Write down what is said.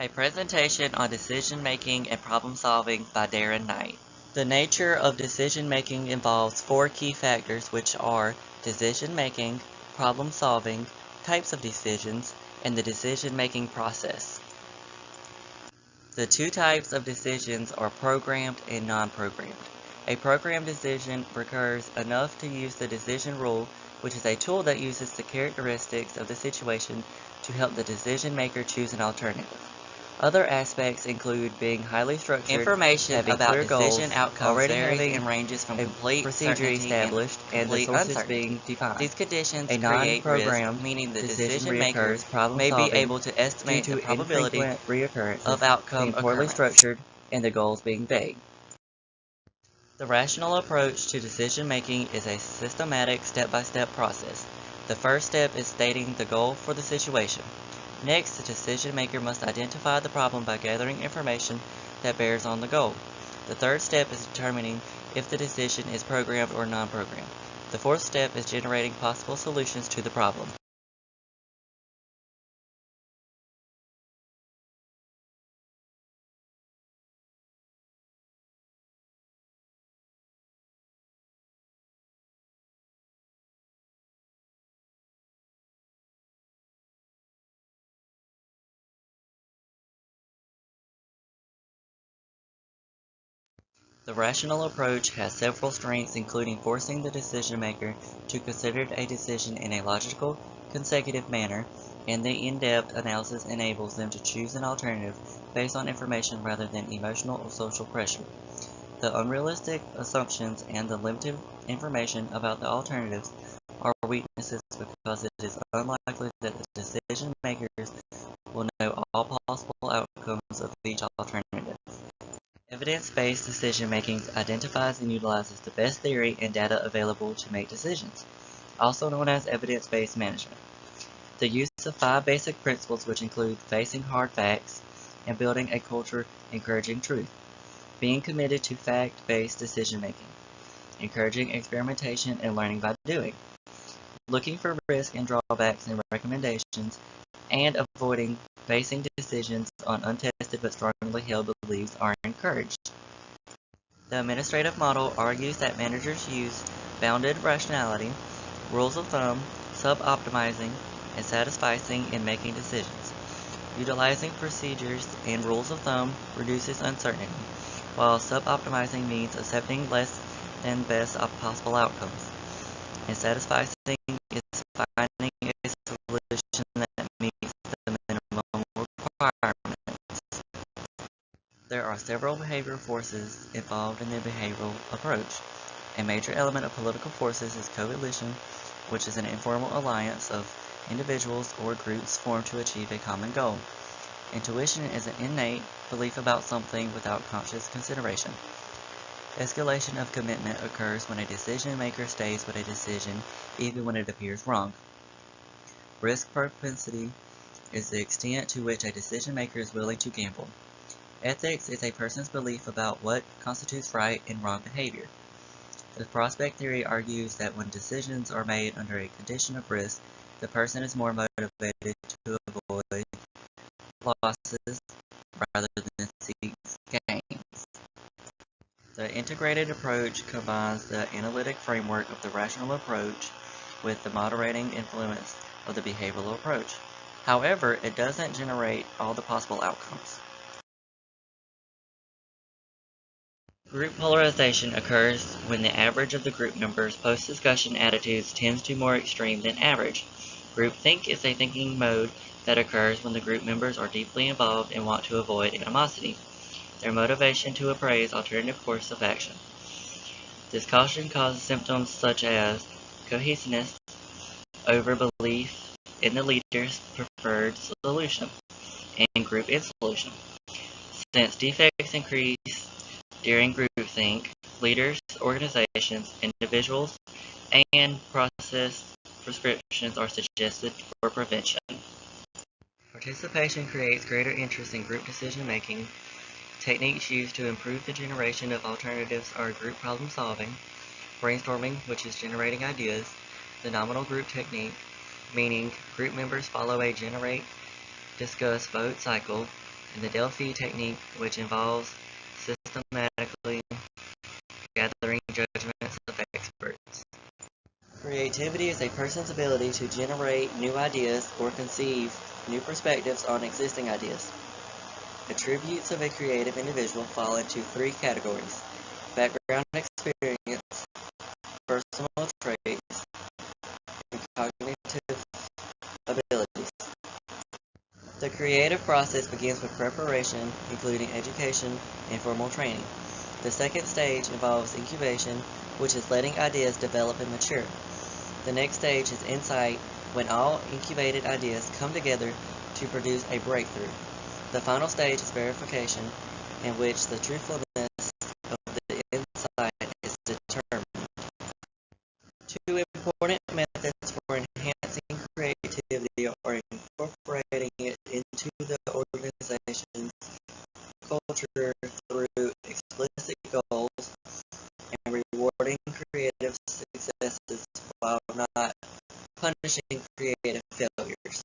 A presentation on decision making and problem solving by Darren Knight. The nature of decision making involves four key factors, which are decision making, problem solving, types of decisions, and the decision making process. The two types of decisions are programmed and non-programmed. A programmed decision recurs enough to use the decision rule, which is a tool that uses the characteristics of the situation to help the decision maker choose an alternative. Other aspects include being highly structured, Information about clear decision goals, outcomes already varies having and ranges from complete procedure established, and the sources being defined. These conditions A create non-programmed risk, meaning the decision decision maker reoccurs problem may be solving able to estimate due the to probability infrequent reoccurrences, of outcome being poorly occurrence. structured, and the goals being vague. The rational approach to decision making is a systematic step-by-step process. The first step is stating the goal for the situation. Next, the decision maker must identify the problem by gathering information that bears on the goal. The third step is determining if the decision is programmed or non-programmed. The fourth step is generating possible solutions to the problem. The rational approach has several strengths, including forcing the decision maker to consider a decision in a logical, consecutive manner, and the in-depth analysis enables them to choose an alternative based on information rather than emotional or social pressure. The unrealistic assumptions and the limited information about the alternatives are weaknesses because it is unlikely that the decision makers will know all possible outcomes of each alternative. Evidence-based decision-making identifies and utilizes the best theory and data available to make decisions, also known as evidence-based management. The use of 5 basic principles, which include facing hard facts and building a culture encouraging truth, being committed to fact-based decision-making, encouraging experimentation and learning by doing, looking for risk and drawbacks and recommendations, and avoiding basing decisions on untested but strongly held beliefs are encouraged. The administrative model argues that managers use bounded rationality, rules of thumb, sub-optimizing, and satisficing in making decisions. Utilizing procedures and rules of thumb reduces uncertainty, while sub-optimizing means accepting less than best possible outcomes, and satisficing is finding a solution that meets the minimum requirements. There are several behavioral forces involved in the behavioral approach. A major element of political forces is coalition, which is an informal alliance of individuals or groups formed to achieve a common goal. Intuition is an innate belief about something without conscious consideration. Escalation of commitment occurs when a decision maker stays with a decision even when it appears wrong. Risk propensity is the extent to which a decision maker is willing to gamble. Ethics is a person's belief about what constitutes right and wrong behavior. The prospect theory argues that when decisions are made under a condition of risk, the person is more motivated to avoid losses rather than seek gains. The integrated approach combines the analytic framework of the rational approach with the moderating influence of the behavioral approach. However, it doesn't generate all the possible outcomes. Group polarization occurs when the average of the group members' post-discussion attitudes tends to more extreme than average. Groupthink is a thinking mode that occurs when the group members are deeply involved and want to avoid animosity. Their motivation to appraise alternative course of action. This caution causes symptoms such as cohesiveness, overbelief in the leader's preferred solution, and group insolution. Since defects increase during groupthink, leaders, organizations, individuals, and process prescriptions are suggested for prevention. Participation creates greater interest in group decision-making. Techniques used to improve the generation of alternatives are group problem solving, brainstorming, which is generating ideas, the nominal group technique, meaning group members follow a generate, discuss, vote cycle, and the Delphi technique, which involves systematically gathering judgments of experts. Creativity is a person's ability to generate new ideas or conceive new perspectives on existing ideas. Attributes of a creative individual fall into three categories: background experience, personal traits, and cognitive abilities. The creative process begins with preparation, including education and formal training. The second stage involves incubation, which is letting ideas develop and mature. The next stage is insight, when all incubated ideas come together to produce a breakthrough. The final stage is verification, in which the truthfulness of the insight is determined. Two important methods for enhancing creativity are incorporating it into the organization's culture through explicit goals and rewarding creative successes while not punishing creative failures.